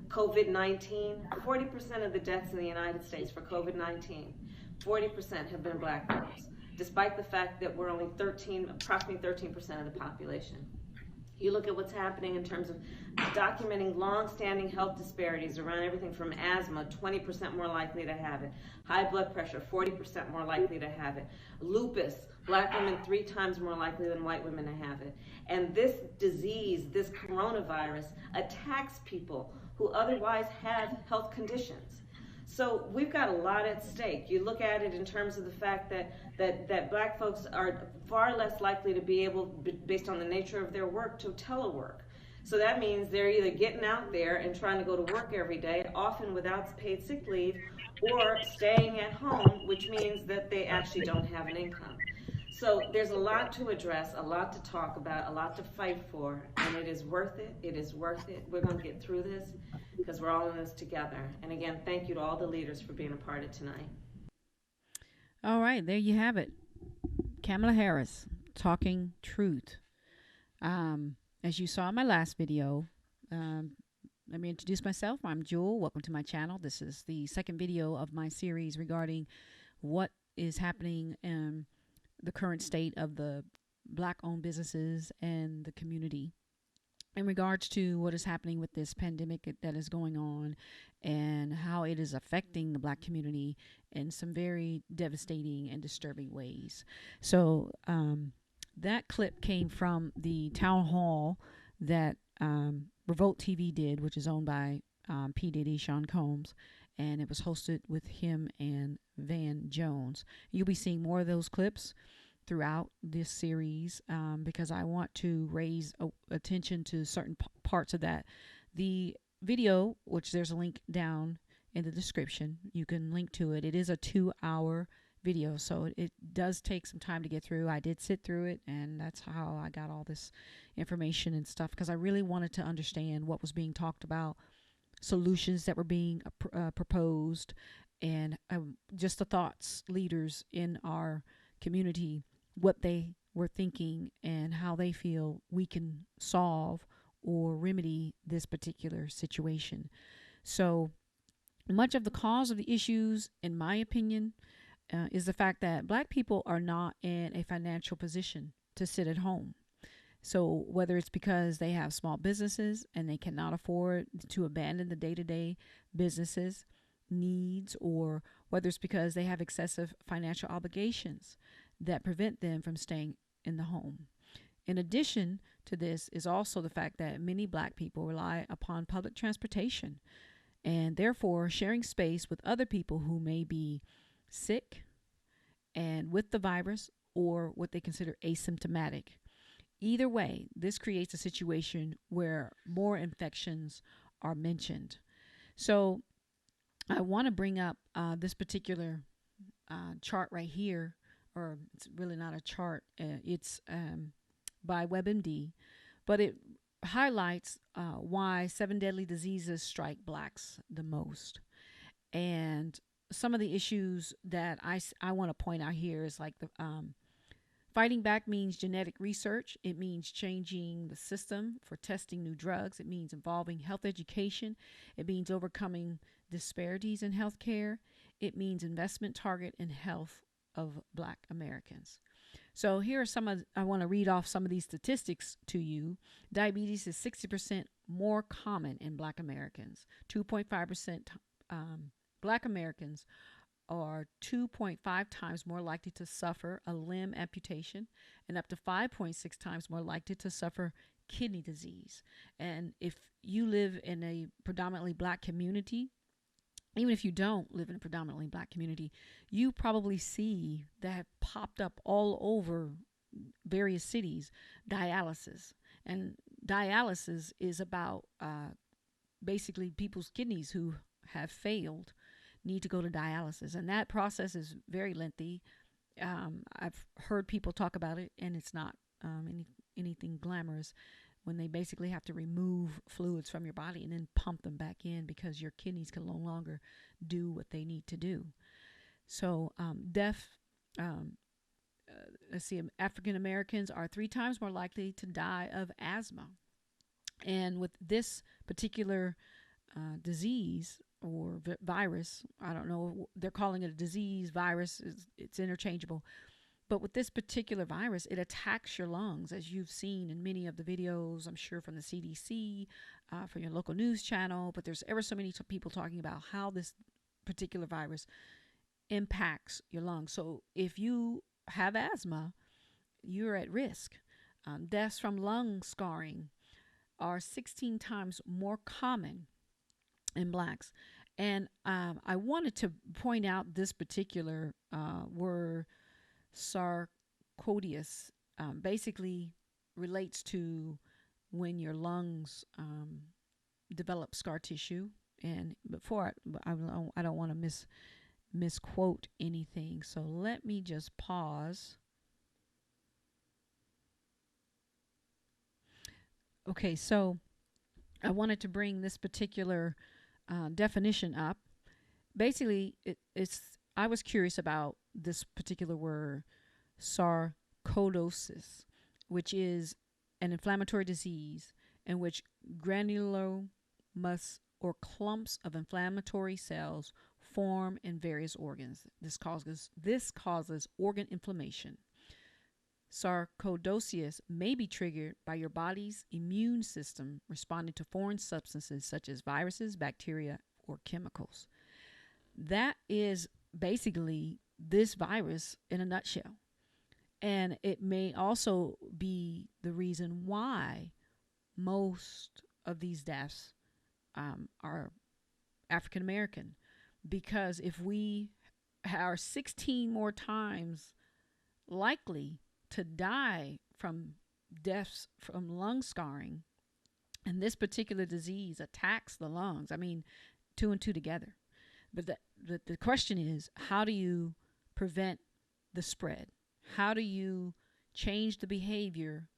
COVID-19, 40% of the deaths in the United States for COVID-19, 40% have been black folks, despite the fact that we're only approximately 13% of the population. You look at what's happening in terms of documenting long-standing health disparities around everything from asthma, 20% more likely to have it, high blood pressure, 40% more likely to have it, lupus, black women 3 times more likely than white women to have it. And this disease, this coronavirus, attacks people who otherwise have health conditions. So we've got a lot at stake. You look at it in terms of the fact that black folks are far less likely to be able, based on the nature of their work, to telework. So that means they're either getting out there and trying to go to work every day, often without paid sick leave, or staying at home, which means that they actually don't have an income. So there's a lot to address, a lot to talk about, a lot to fight for, and it is worth it. It is worth it. We're going to get through this because we're all in this together. And again, thank you to all the leaders for being a part of tonight. All right, there you have it. Kamala Harris talking truth. As you saw in my last video, let me introduce myself. I'm Jewel. Welcome to my channel. This is the second video of my series regarding what is happening in the current state of the black-owned businesses and the community in regards to what is happening with this pandemic that is going on and how it is affecting the black community in some very devastating and disturbing ways. So that clip came from the town hall that Revolt TV did, which is owned by P. Diddy, Sean Combs, and it was hosted with him and Van Jones. You'll be seeing more of those clips throughout this series because I want to raise attention to certain parts of that. The video, which there's a link down in the description, you can link to it. It is a 2-hour video, so it does take some time to get through. I did sit through it, and that's how I got all this information and stuff, because I really wanted to understand what was being talked about, solutions that were being proposed, and just the thoughts leaders in our community, what they were thinking and how they feel we can solve or remedy this particular situation. So much of the cause of the issues, in my opinion, is the fact that black people are not in a financial position to sit at home. So whether it's because they have small businesses and they cannot afford to abandon the day-to-day businesses needs, or whether it's because they have excessive financial obligations that prevent them from staying in the home. In addition to this is also the fact that many black people rely upon public transportation and therefore sharing space with other people who may be sick and with the virus or what they consider asymptomatic. Either way, this creates a situation where more infections are mentioned. So I want to bring up this particular chart right here, or it's really not a chart. It's by WebMD, but it highlights why 7 deadly diseases strike blacks the most. And some of the issues that I want to point out here is like the fighting back means genetic research. It means changing the system for testing new drugs. It means involving health education. It means overcoming disparities in healthcare. It means investment target in health of black Americans. So here are I want to read off some of these statistics to you. Diabetes is 60% more common in black Americans. 2.5% black Americans are 2.5 times more likely to suffer a limb amputation and up to 5.6 times more likely to suffer kidney disease. And if you live in a predominantly black community, even if you don't live in a predominantly black community, you probably see that have popped up all over various cities, dialysis. And dialysis is about basically people's kidneys who have failed need to go to dialysis. And that process is very lengthy. I've heard people talk about it, and it's not anything glamorous, when they basically have to remove fluids from your body and then pump them back in because your kidneys can no longer do what they need to do. So let's see, African Americans are 3 times more likely to die of asthma. And with this particular disease or virus. I don't know. They're calling it a disease, virus. It's interchangeable. But with this particular virus, it attacks your lungs, as you've seen in many of the videos, I'm sure from the CDC, from your local news channel. But there's ever so many people talking about how this particular virus impacts your lungs. So if you have asthma, you're at risk. Deaths from lung scarring are 16 times more common in blacks. And I wanted to point out this particular word, sarcoidosis, basically relates to when your lungs develop scar tissue. And before I don't want to misquote anything, so let me just pause. Okay, so I wanted to bring this particular definition up. Basically, I was curious about this particular word, sarcoidosis, which is an inflammatory disease in which granulomas or clumps of inflammatory cells form in various organs. This causes organ inflammation. Sarcoidosis may be triggered by your body's immune system responding to foreign substances such as viruses, bacteria, or chemicals. That is basically this virus in a nutshell. And it may also be the reason why most of these deaths are African American. Because if we are 16 more times likely to die from deaths from lung scarring, and this particular disease attacks the lungs, I mean, two and two together. But the question is, how do you prevent the spread? How do you change the behavior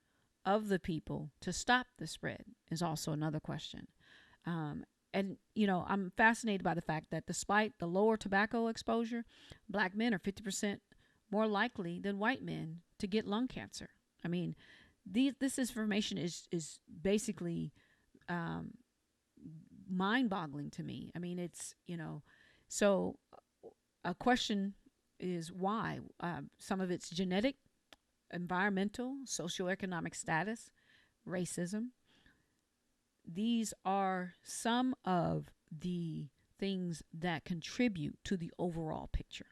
of the people to stop the spread is also another question. And, you know, I'm fascinated by the fact that despite the lower tobacco exposure, black men are 50% more likely than white men to get lung cancer. I mean, this information is basically mind-boggling to me. I mean, it's, you know, so a question is why. Some of it's genetic, environmental, socioeconomic status, racism. These are some of the things that contribute to the overall picture.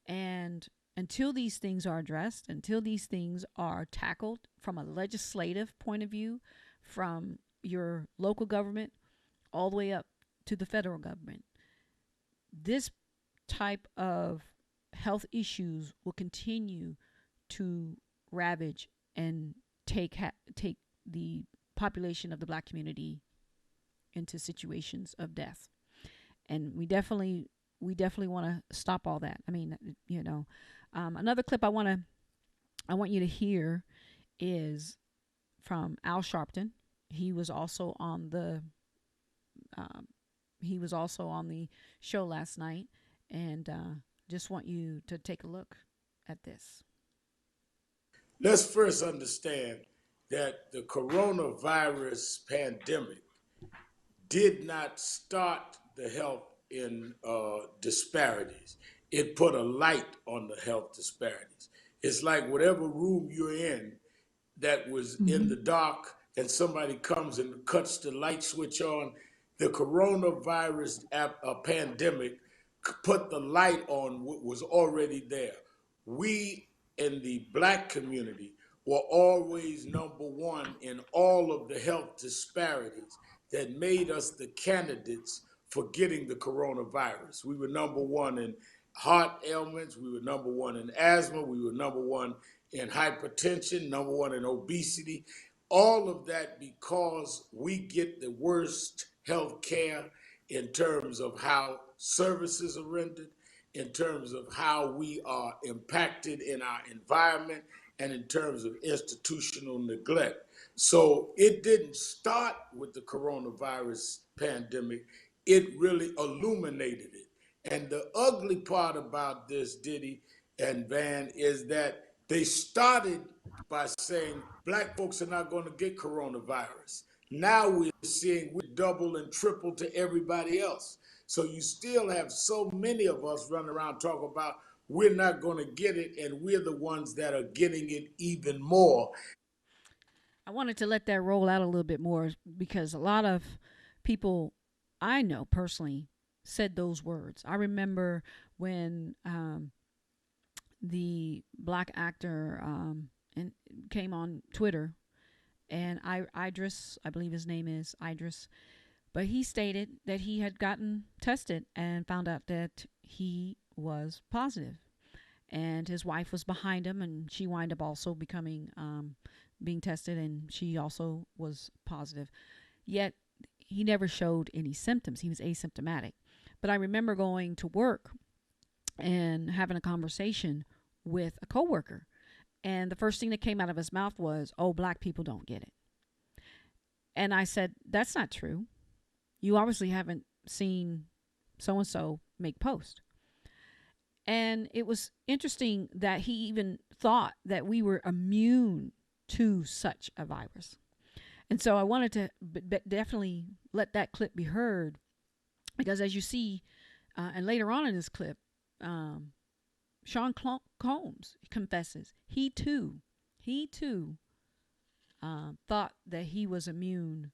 And until these things are addressed, until these things are tackled from a legislative point of view, from your local government all the way up to the federal government, this type of health issues will continue to ravage and take the population of the black community into situations of death. And we definitely want to stop all that. I mean, you know, another clip I want you to hear is from Al Sharpton. He was also on the show last night, and just want you to take a look at this. Let's first understand that the coronavirus pandemic did not start the health in disparities. It put a light on the health disparities. It's like whatever room you're in that was in the dark and somebody comes and cuts the light switch on, the coronavirus pandemic put the light on what was already there. We in the black community were always number one in all of the health disparities that made us the candidates for getting the coronavirus. We were number one in heart ailments, we were number one in asthma, we were number one in hypertension, number one in obesity. All of that because we get the worst health care in terms of how services are rendered, in terms of how we are impacted in our environment, and in terms of institutional neglect. So it didn't start with the coronavirus pandemic, it really illuminated it. And the ugly part about this, Diddy and Van, is that they started by saying black folks are not going to get coronavirus. Now we're seeing we double and triple to everybody else. So you still have so many of us running around talking about we're not going to get it, and we're the ones that are getting it even more. I wanted to let that roll out a little bit more because a lot of people I know personally said those words. I remember when the black actor and came on Twitter, and Idris, I believe his name is Idris, but he stated that he had gotten tested and found out that he was positive, and his wife was behind him, and she wound up also becoming being tested, and she also was positive. Yet he never showed any symptoms. He was asymptomatic. But I remember going to work and having a conversation with a coworker, and the first thing that came out of his mouth was, "Oh, black people don't get it." And I said, "That's not true. You obviously haven't seen so and so make post." And it was interesting that he even thought that we were immune to such a virus. And so I wanted to definitely let that clip be heard, because as you see, and later on in this clip, Sean Combs confesses he too thought that he was immune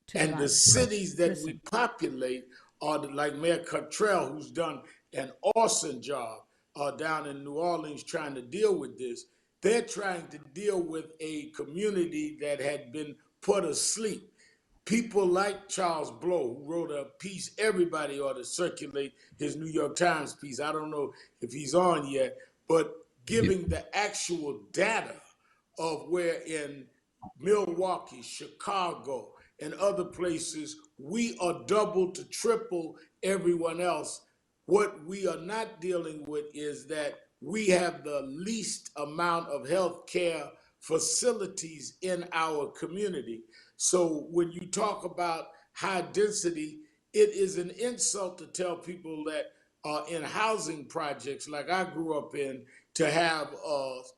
to the And the virus. cities that we Listen. populate are like Mayor Cottrell, who's done an awesome job down in New Orleans trying to deal with this. They're trying to deal with a community that had been put asleep. People like Charles Blow, who wrote a piece, everybody ought to circulate his New York Times piece. I don't know if he's on yet, but giving the actual data of where in Milwaukee, Chicago, and other places, we are double to triple everyone else. What we are not dealing with is that we have the least amount of health care facilities in our community. So when you talk about high density, it is an insult to tell people that in housing projects like I grew up in to have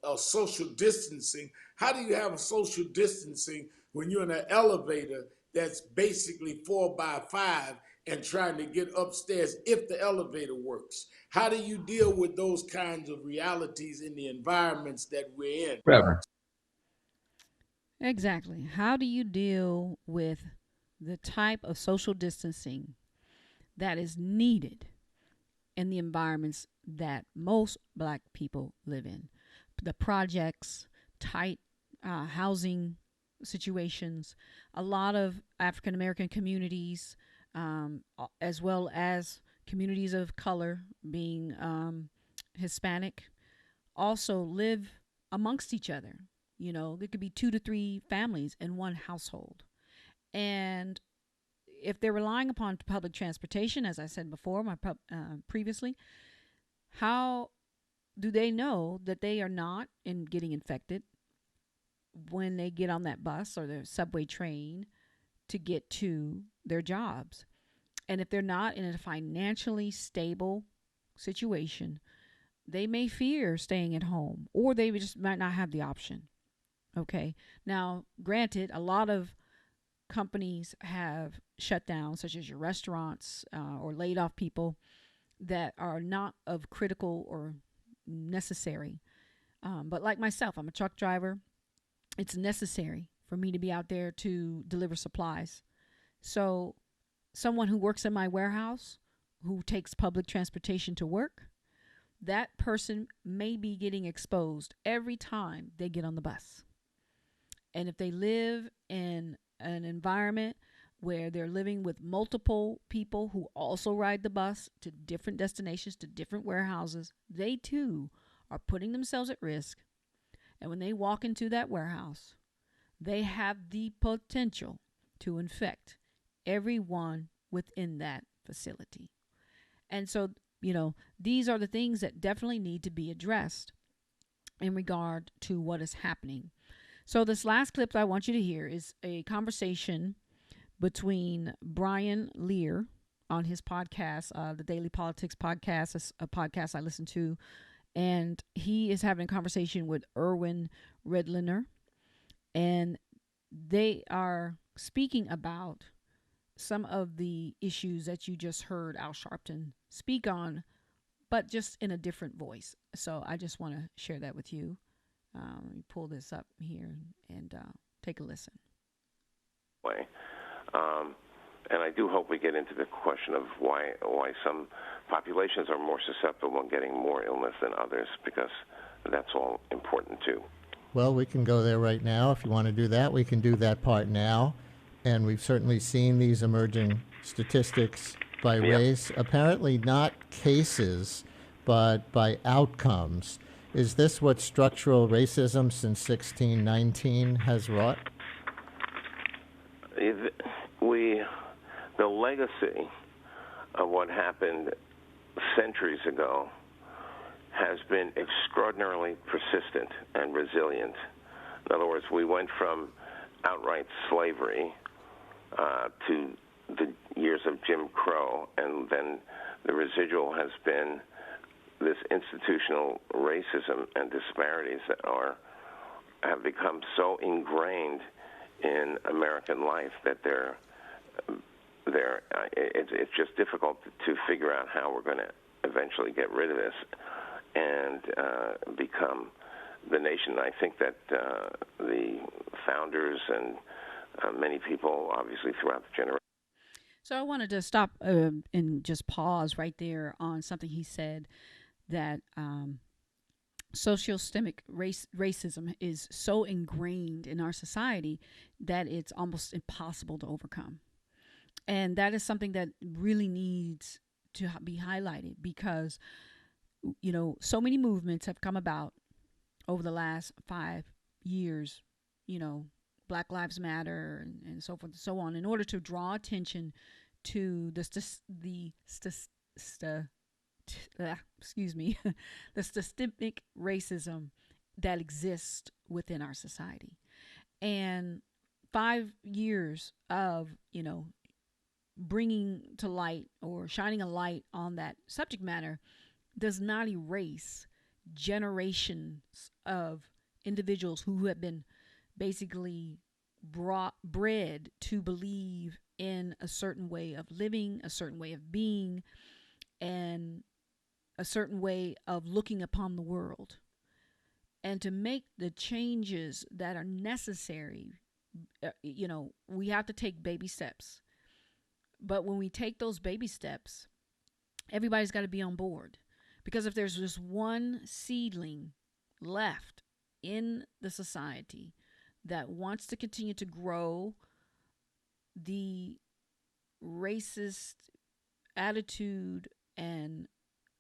a social distancing. How do you have a social distancing when you're in an elevator that's basically 4x5 and trying to get upstairs if the elevator works? How do you deal with those kinds of realities in the environments that we're in? Forever. Exactly. How do you deal with the type of social distancing that is needed in the environments that most black people live in? The projects, tight housing situations, a lot of African American communities, as well as communities of color, being Hispanic, also live amongst each other. You know, there could be 2 to 3 families in one household. And if they're relying upon public transportation, as I said before, previously, how do they know that they are not getting infected when they get on that bus or the subway train to get to their jobs? And if they're not in a financially stable situation, they may fear staying at home, or they just might not have the option. Okay. Now, granted, a lot of companies have shut down, such as your restaurants, or laid off people that are not of critical or necessary. But like myself, I'm a truck driver. It's necessary for me to be out there to deliver supplies. So someone who works in my warehouse, who takes public transportation to work, that person may be getting exposed every time they get on the bus. And if they live in an environment where they're living with multiple people who also ride the bus to different destinations, to different warehouses, they too are putting themselves at risk. And when they walk into that warehouse, they have the potential to infect everyone within that facility. And so, these are the things that definitely need to be addressed in regard to what is happening. So this last clip that I want you to hear is a conversation between Brian Lear on his podcast, the Daily Politics Podcast, a podcast I listen to, and he is having a conversation with Erwin Redliner, and they are speaking about some of the issues that you just heard Al Sharpton speak on, but just in a different voice. So I just want to share that with you. Let me pull this up here and take a listen. And I do hope we get into the question of why some populations are more susceptible and getting more illness than others, because that's all important too. Well, we can go there right now. If you want to do that, we can do that part now. And we've certainly seen these emerging statistics by race, apparently not cases, but by outcomes. Is this what structural racism since 1619 has wrought? The legacy of what happened centuries ago has been extraordinarily persistent and resilient. In other words, we went from outright slavery to the years of Jim Crow, and then the residual has been this institutional racism and disparities that have become so ingrained in American life that it's just difficult to figure out how we're going to eventually get rid of this and become the nation. I think that the founders and many people, obviously throughout the generation. So I wanted to stop and just pause right there on something he said, that sociosystemic racism is so ingrained in our society that it's almost impossible to overcome. And that is something that really needs to be highlighted, because, you know, so many movements have come about over the last 5 years, you know, Black Lives Matter and so forth and so on, in order to draw attention to the systemic racism that exists within our society. And 5 years of, you know, bringing to light or shining a light on that subject matter does not erase generations of individuals who have been basically bred to believe in a certain way of living, a certain way of being, and a certain way of looking upon the world. And to make the changes that are necessary, you know, we have to take baby steps. But when we take those baby steps, everybody's got to be on board. Because if there's just one seedling left in the society that wants to continue to grow the racist attitude and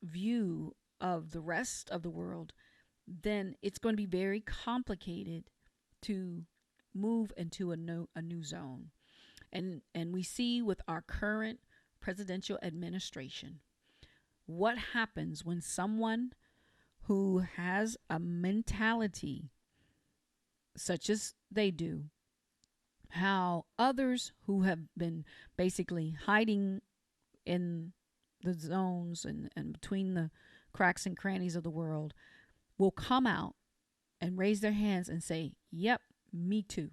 view of the rest of the world, then it's going to be very complicated to move into a new zone. And we see with our current presidential administration what happens when someone who has a mentality such as they do, how others who have been basically hiding in the zones and between the cracks and crannies of the world will come out and raise their hands and say, yep, me too.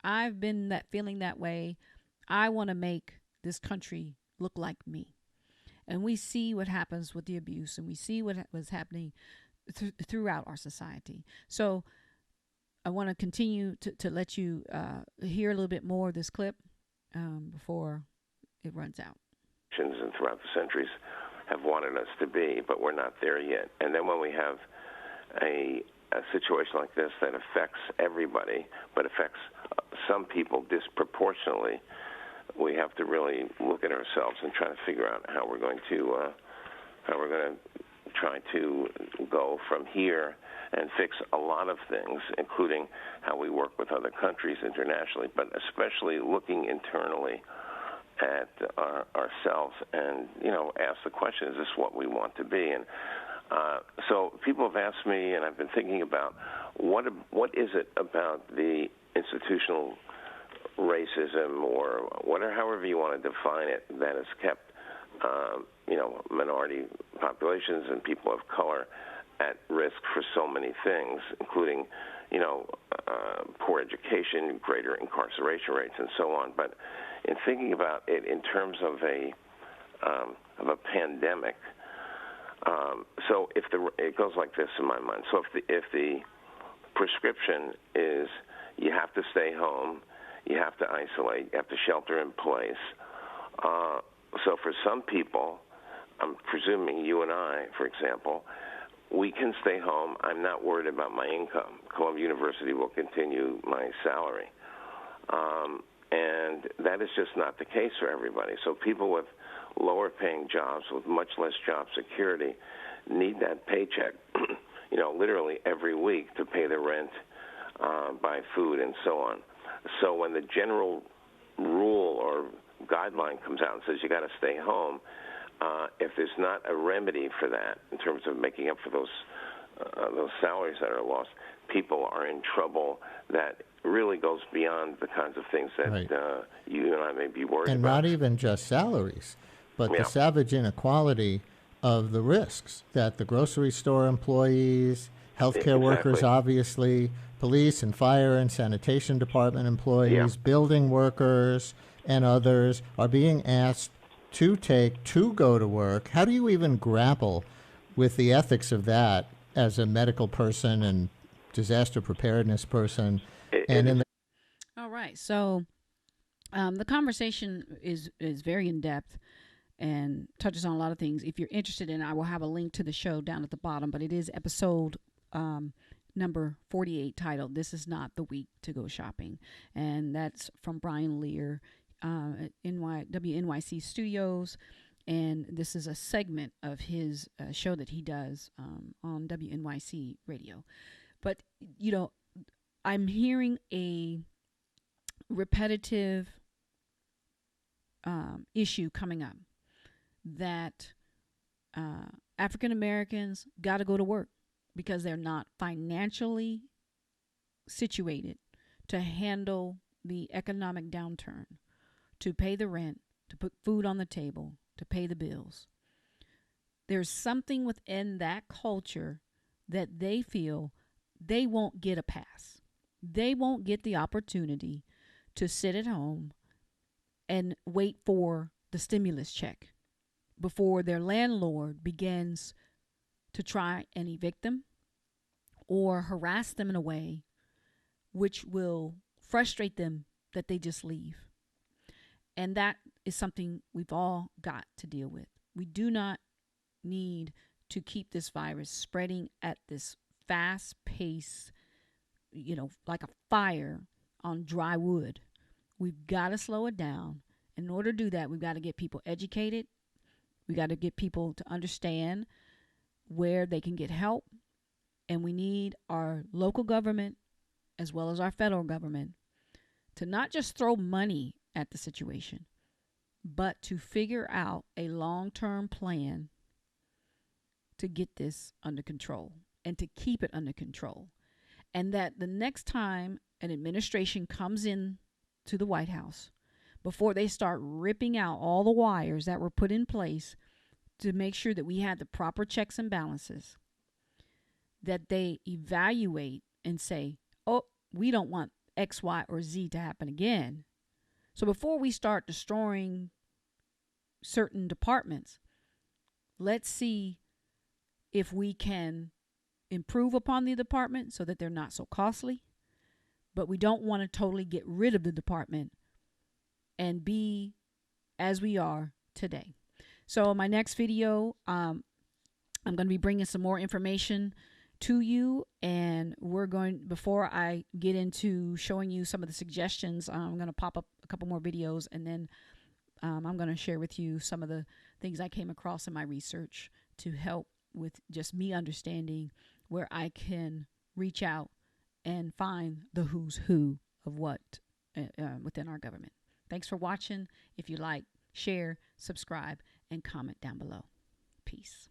I've been feeling that way. I want to make this country look like me. And we see what happens with the abuse, and we see what was happening throughout our society. So I want to continue to let you hear a little bit more of this clip before it runs out. And throughout the centuries have wanted us to be, but we're not there yet. And then when we have a situation like this that affects everybody, but affects some people disproportionately, we have to really look at ourselves and try to figure out how we're going to try to go from here and fix a lot of things, including how we work with other countries internationally, but especially looking internally at ourselves and, you know, ask the question, is this what we want to be? And so people have asked me, and I've been thinking about, what is it about the institutional racism, or whatever, however you want to define it, that has kept minority populations and people of color at risk for so many things, including, poor education, greater incarceration rates, and so on. But in thinking about it in terms of a pandemic, so it goes like this in my mind. So if the prescription is you have to stay home, you have to isolate, you have to shelter in place. So for some people, I'm presuming you and I, for example, we can stay home. I'm not worried about my income. Columbia University will continue my salary. And that is just not the case for everybody. So people with lower paying jobs, with much less job security, need that paycheck, literally every week to pay the rent, buy food, and so on. So when the general rule or guideline comes out and says you got to stay home, if there's not a remedy for that in terms of making up for those salaries that are lost, people are in trouble that really goes beyond the kinds of things that Right. You and I may be worried And about. not even just salaries, but Yeah. the savage inequality of the risks that the grocery store employees, healthcare workers, Exactly. obviously, police and fire and sanitation department employees, Yeah. building workers, and others are being asked to go to work. How do you even grapple with the ethics of that as a medical person and disaster preparedness person? And in the All right. So the conversation is very in depth and touches on a lot of things. If you're interested in it, I will have a link to the show down at the bottom, but it is episode number 48 titled "This is Not the Week to Go Shopping." And that's from Brian Lear at WNYC Studios. And this is a segment of his show that he does on WNYC radio. But, I'm hearing a repetitive issue coming up that African Americans got to go to work because they're not financially situated to handle the economic downturn, to pay the rent, to put food on the table, to pay the bills. There's something within that culture that they feel they won't get a pass. They won't get the opportunity to sit at home and wait for the stimulus check before their landlord begins to try and evict them or harass them in a way which will frustrate them that they just leave. And that is something we've all got to deal with. We do not need to keep this virus spreading at this fast pace, like a fire on dry wood. We've got to slow it down. In order to do that, we've got to get people educated. We got to get people to understand where they can get help. And we need our local government as well as our federal government to not just throw money at the situation, but to figure out a long-term plan to get this under control and to keep it under control. And that the next time an administration comes in to the White House, before they start ripping out all the wires that were put in place to make sure that we had the proper checks and balances, that they evaluate and say, oh, we don't want X, Y, or Z to happen again. So before we start destroying certain departments, let's see if we can improve upon the department so that they're not so costly. But we don't want to totally get rid of the department and be as we are today. So in my next video, I'm going to be bringing some more information to you, and before I get into showing you some of the suggestions, I'm going to pop up a couple more videos, and then I'm going to share with you some of the things I came across in my research to help with just me understanding where I can reach out and find the who's who of what within our government. Thanks for watching. If you like, share, subscribe, and comment down below. Peace.